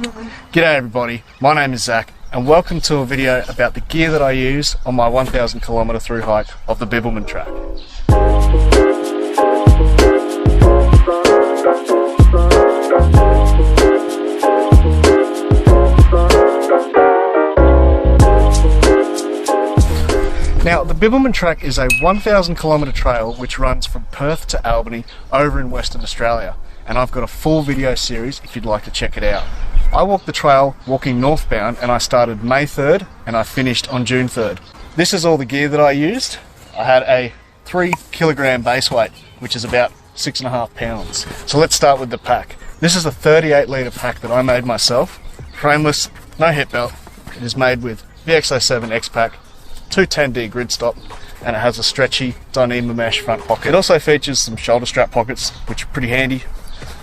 G'day everybody, my name is Zach and welcome to a video about the gear that I use on my 1,000 kilometre through hike of the Bibbulmun Track. Now, the Bibbulmun Track is a 1,000 kilometre trail which runs from Perth to Albany over in Western Australia, and I've got a full video series if you'd like to check it out. I walked the trail walking northbound and I started May 3rd and I finished on June 3rd. This is all the gear that I used. I had a 3 kilogram base weight, which is about 6.5 pounds. So let's start with the pack. This is a 38 litre pack that I made myself. Frameless, no hip belt. It is made with VX07 X-Pack, 210D grid stop, and it has a stretchy Dyneema mesh front pocket. It also features some shoulder strap pockets, which are pretty handy,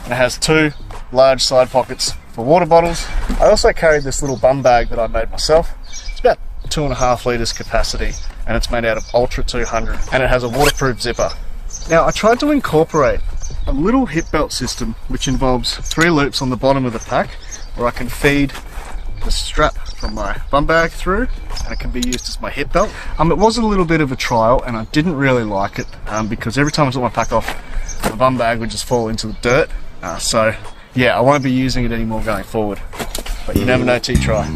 and it has 2 large side pockets for water bottles. I also carried this little bum bag that I made myself. It's about 2.5 litres capacity, and it's made out of Ultra 200, and it has a waterproof zipper. Now, I tried to incorporate a little hip belt system which involves 3 loops on the bottom of the pack where I can feed the strap from my bum bag through, and it can be used as my hip belt. It was a little bit of a trial and I didn't really like it because every time I took my pack off, the bum bag would just fall into the dirt. So yeah, I won't be using it anymore going forward, but you never know till you try.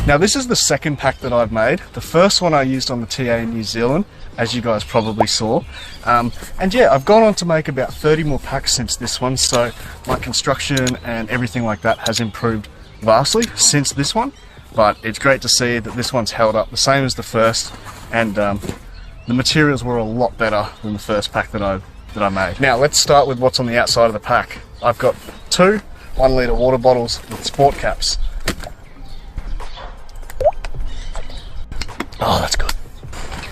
Now, this is the second pack that I've made. The first one I used on the TA in New Zealand, as you guys probably saw. And yeah, I've gone on to make about 30 more packs since this one, so my construction and everything like that has improved vastly since this one. But it's great to see that this one's held up the same as the first, and the materials were a lot better than the first pack that I made. Now, let's start with what's on the outside of the pack. I've got 2 1 litre water bottles with sport caps. Oh, that's good.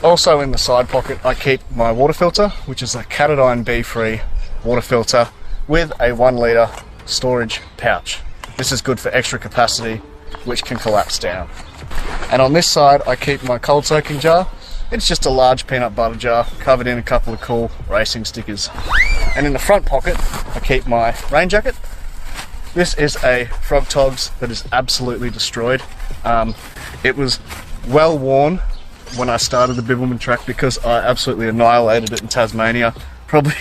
Also in the side pocket, I keep my water filter, which is a Catadine B-free water filter with a 1 litre storage pouch. This is good for extra capacity, which can collapse down. And on this side, I keep my cold soaking jar. It's just a large peanut butter jar covered in a couple of cool racing stickers. And in the front pocket, I keep my rain jacket. This is a Frog Togs that is absolutely destroyed. It was well worn when I started the Bibbulmun Track because I absolutely annihilated it in Tasmania. Probably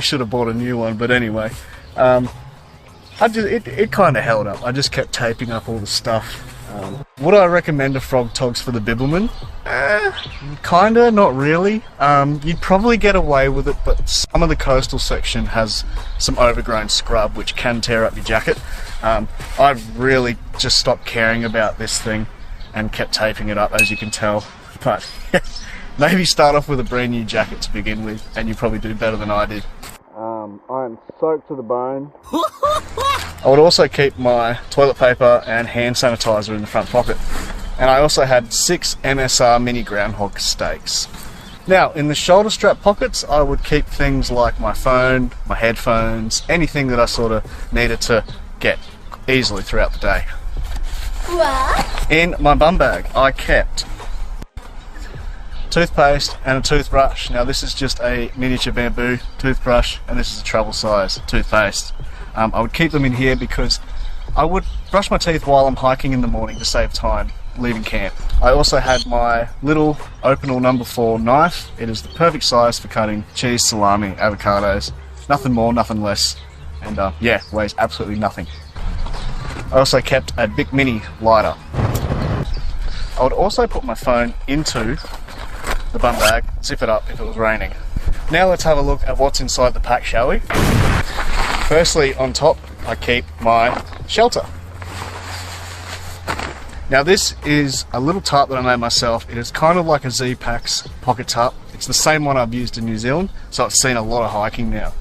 should have bought a new one, but anyway. It kind of held up. I just kept taping up all the stuff. Would I recommend a Frog Togs for the Bibbulmun? Kinda, not really. You'd probably get away with it, but some of the coastal section has some overgrown scrub which can tear up your jacket. I've really just stopped caring about this thing and kept taping it up, as you can tell. But maybe start off with a brand new jacket to begin with, and you probably do better than I did. I'm soaked to the bone. I would also keep my toilet paper and hand sanitizer in the front pocket. And I also had 6 MSR mini groundhog steaks. Now, in the shoulder strap pockets, I would keep things like my phone, my headphones, anything that I sort of needed to get easily throughout the day. What? In my bum bag, I kept toothpaste and a toothbrush. Now, this is just a miniature bamboo toothbrush, and this is a travel size toothpaste. I would keep them in here because I would brush my teeth while I'm hiking in the morning to save time leaving camp. I also had my little Opinel No. 4 knife. It is the perfect size for cutting cheese, salami, avocados. Nothing more, nothing less, and yeah, weighs absolutely nothing. I also kept a Bic Mini lighter. I would also put my phone into the bum bag, zip it up if it was raining. Now let's have a look at what's inside the pack, shall we? Firstly, on top, I keep my shelter. Now, this is a little tarp that I made myself. It is kind of like a Z-Packs pocket tarp. It's the same one I've used in New Zealand, so I've seen a lot of hiking now.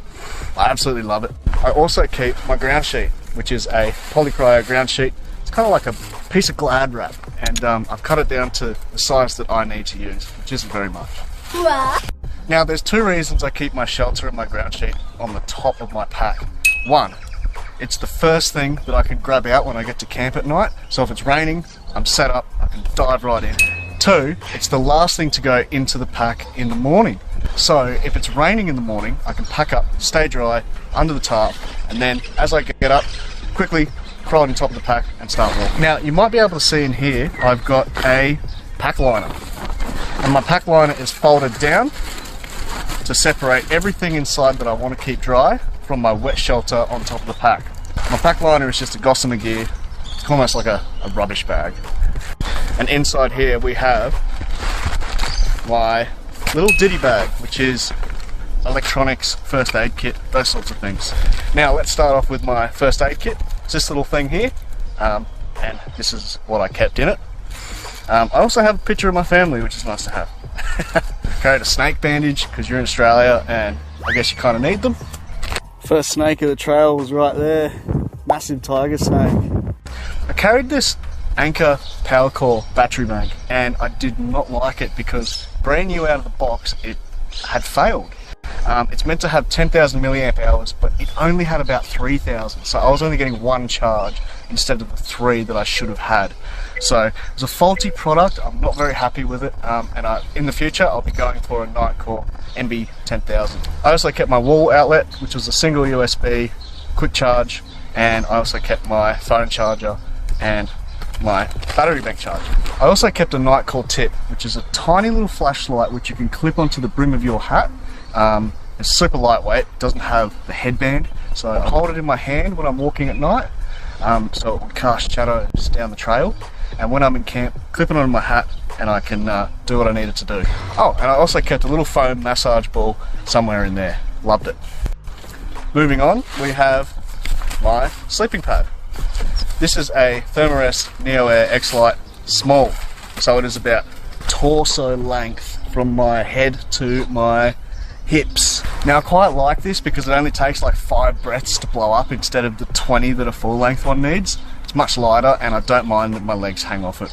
I absolutely love it. I also keep my ground sheet, which is a polycryo ground sheet. It's kind of like a piece of Glad wrap, and I've cut it down to the size that I need to use, which isn't very much. What? Now, there's 2 reasons I keep my shelter and my ground sheet on the top of my pack. 1, it's the first thing that I can grab out when I get to camp at night, so if it's raining, I'm set up, I can dive right in. 2, it's the last thing to go into the pack in the morning. So if it's raining in the morning, I can pack up, stay dry, under the tarp, and then as I get up, quickly throw it on top of the pack and start walking. Now you might be able to see in here, I've got a pack liner. And my pack liner is folded down to separate everything inside that I want to keep dry from my wet shelter on top of the pack. My pack liner is just a gossamer gear. It's almost like a rubbish bag. And inside here we have my little ditty bag, which is electronics, first aid kit, those sorts of things. Now let's start off with my first aid kit. It's this little thing here, and this is what I kept in it. I also have a picture of my family, which is nice to have. Carried a snake bandage because you're in Australia and I guess you kind of need them. First snake of the trail was right there, massive tiger snake. I carried this Anchor Power Core battery bank and I did not like it because brand new out of the box it had failed. It's meant to have 10,000 milliamp hours, but it only had about 3,000, so I was only getting one charge instead of the 3 that I should have had. So it was a faulty product. I'm not very happy with it, and in the future I'll be going for a Nightcore NB10000. I also kept my wall outlet, which was a single USB quick charge, and I also kept my phone charger and my battery bank charger. I also kept a Nightcore tip, which is a tiny little flashlight which you can clip onto the brim of your hat. It's super lightweight, doesn't have the headband, so I hold it in my hand when I'm walking at night, so it will cast shadows down the trail, and when I'm in camp, clip it on my hat and I can do what I needed to do. Oh, and I also kept a little foam massage ball somewhere in there. Loved it. Moving on, we have my sleeping pad. This is a Thermarest Neo Air X-Lite small, so it is about torso length from my head to my hips. Now I quite like this because it only takes like 5 breaths to blow up instead of the 20 that a full length one needs. It's much lighter and I don't mind that my legs hang off it.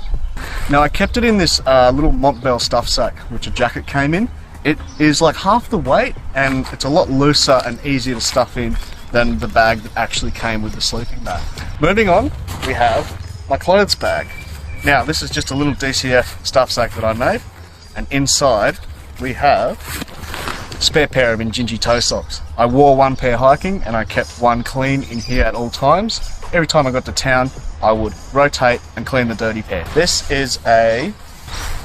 Now I kept it in this little Montbell stuff sack which a jacket came in. It is like half the weight and it's a lot looser and easier to stuff in than the bag that actually came with the sleeping bag. Moving on, we have my clothes bag. Now this is just a little DCF stuff sack that I made, and inside we have a spare pair of Injinji toe socks. I wore one pair hiking and I kept one clean in here at all times. Every time I got to town I would rotate and clean the dirty pair. This is a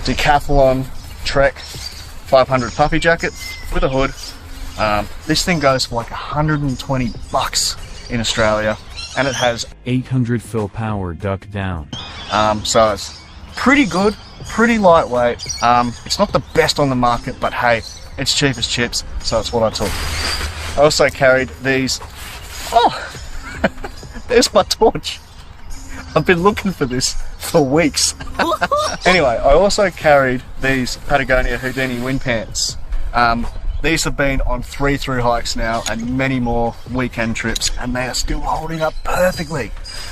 Decathlon Trek 500 puffy jacket with a hood. This thing goes for like 120 bucks in Australia, and it has 800 fill power duck down. So it's pretty good, pretty lightweight. It's not the best on the market, but hey, it's cheap as chips, so it's what I took. I also carried these. Oh, there's my torch. I've been looking for this for weeks. Anyway, I also carried these Patagonia Houdini wind pants. These have been on 3 through hikes now and many more weekend trips, and they are still holding up perfectly.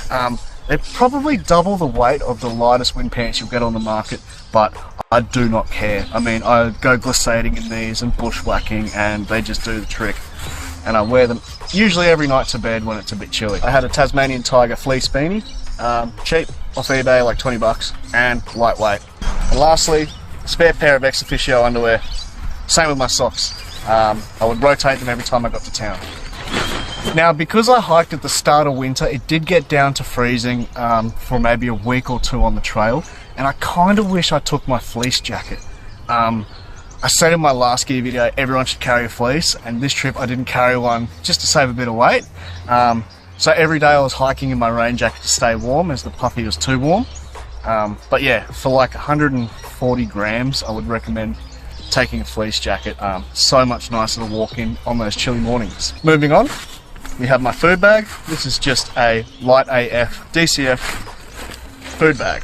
They're probably double the weight of the lightest wind pants you'll get on the market, but I do not care. I mean, I go glissading in these and bushwhacking and they just do the trick. And I wear them usually every night to bed when it's a bit chilly. I had a Tasmanian Tiger fleece beanie, cheap off eBay, like 20 bucks, and lightweight. And lastly, spare pair of ex officio underwear. Same with my socks. I would rotate them every time I got to town. Now, because I hiked at the start of winter, it did get down to freezing for maybe a week or 2 on the trail, and I kind of wish I took my fleece jacket. I said in my last gear video everyone should carry a fleece, and this trip I didn't carry one just to save a bit of weight. So every day I was hiking in my rain jacket to stay warm as the puffy was too warm. But yeah, for like 140 grams I would recommend taking a fleece jacket. So much nicer to walk in on those chilly mornings. Moving on, we have my food bag. This is just a light AF DCF food bag,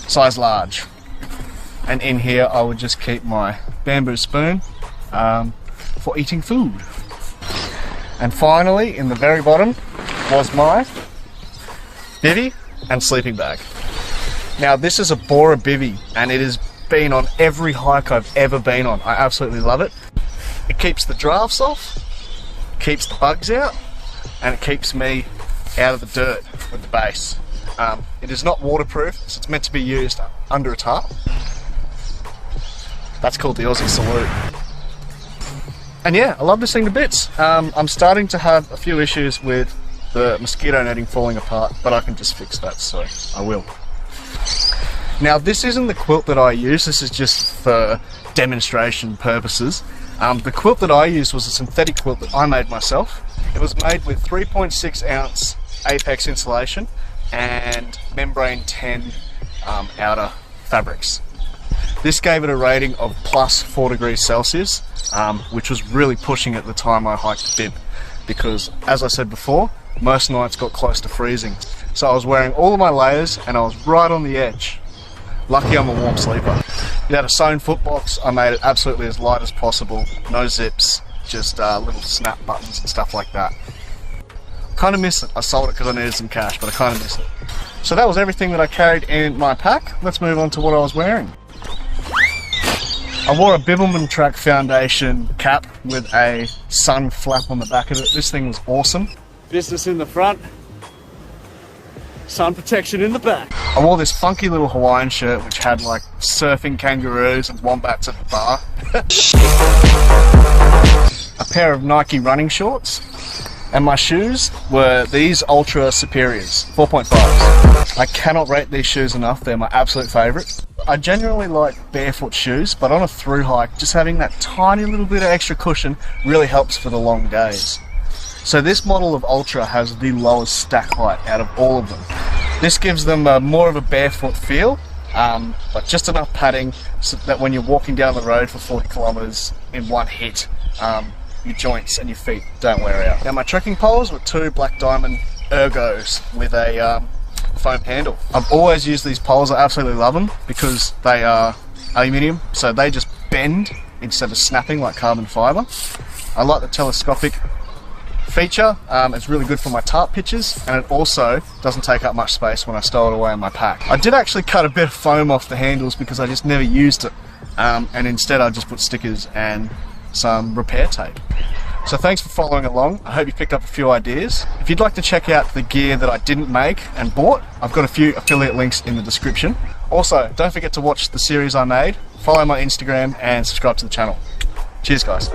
size large. And in here I would just keep my bamboo spoon for eating food. And finally, in the very bottom was my bivvy and sleeping bag. Now this is a Bora bivvy and it has been on every hike I've ever been on. I absolutely love it. It keeps the drafts off, keeps the bugs out, and it keeps me out of the dirt with the base. It is not waterproof, so it's meant to be used under a tarp. That's called the Aussie salute. And yeah, I love this thing to bits. I'm starting to have a few issues with the mosquito netting falling apart, but I can just fix that, so I will. Now this isn't the quilt that I use, this is just for demonstration purposes. The quilt that I used was a synthetic quilt that I made myself. It was made with 3.6 ounce Apex insulation and membrane 10 outer fabrics. This gave it a rating of plus 4 degrees Celsius, which was really pushing at the time I hiked Bib, because as I said before, most nights got close to freezing. So I was wearing all of my layers and I was right on the edge. Lucky I'm a warm sleeper. It had a sewn foot box. I made it absolutely as light as possible. No zips, just little snap buttons and stuff like that. Kind of miss it. I sold it because I needed some cash, but I kind of miss it. So that was everything that I carried in my pack. Let's move on to what I was wearing. I wore a Bibbulmun Track foundation cap with a sun flap on the back of it. This thing was awesome. Business in the front, sun protection in the back. I wore this funky little Hawaiian shirt which had like surfing kangaroos and wombats at the bar. A pair of Nike running shorts, and my shoes were these Ultra Superiors, 4.5s. I cannot rate these shoes enough, they're my absolute favourite. I genuinely like barefoot shoes, but on a through hike, just having that tiny little bit of extra cushion really helps for the long days. So this model of Ultra has the lowest stack height out of all of them. This gives them more of a barefoot feel, but just enough padding so that when you're walking down the road for 40 kilometres in one hit, your joints and your feet don't wear out. Now my trekking poles were 2 Black Diamond Ergos with a foam handle. I've always used these poles, I absolutely love them because they are aluminium, so they just bend instead of snapping like carbon fibre. I like the telescopic feature. It's really good for my tarp pitches, and it also doesn't take up much space when I stow it away in my pack. I did actually cut a bit of foam off the handles because I just never used it, and instead I just put stickers and some repair tape. So thanks for following along. I hope you picked up a few ideas. If you'd like to check out the gear that I didn't make and bought, I've got a few affiliate links in the description. Also, don't forget to watch the series I made, follow my Instagram and subscribe to the channel. Cheers guys.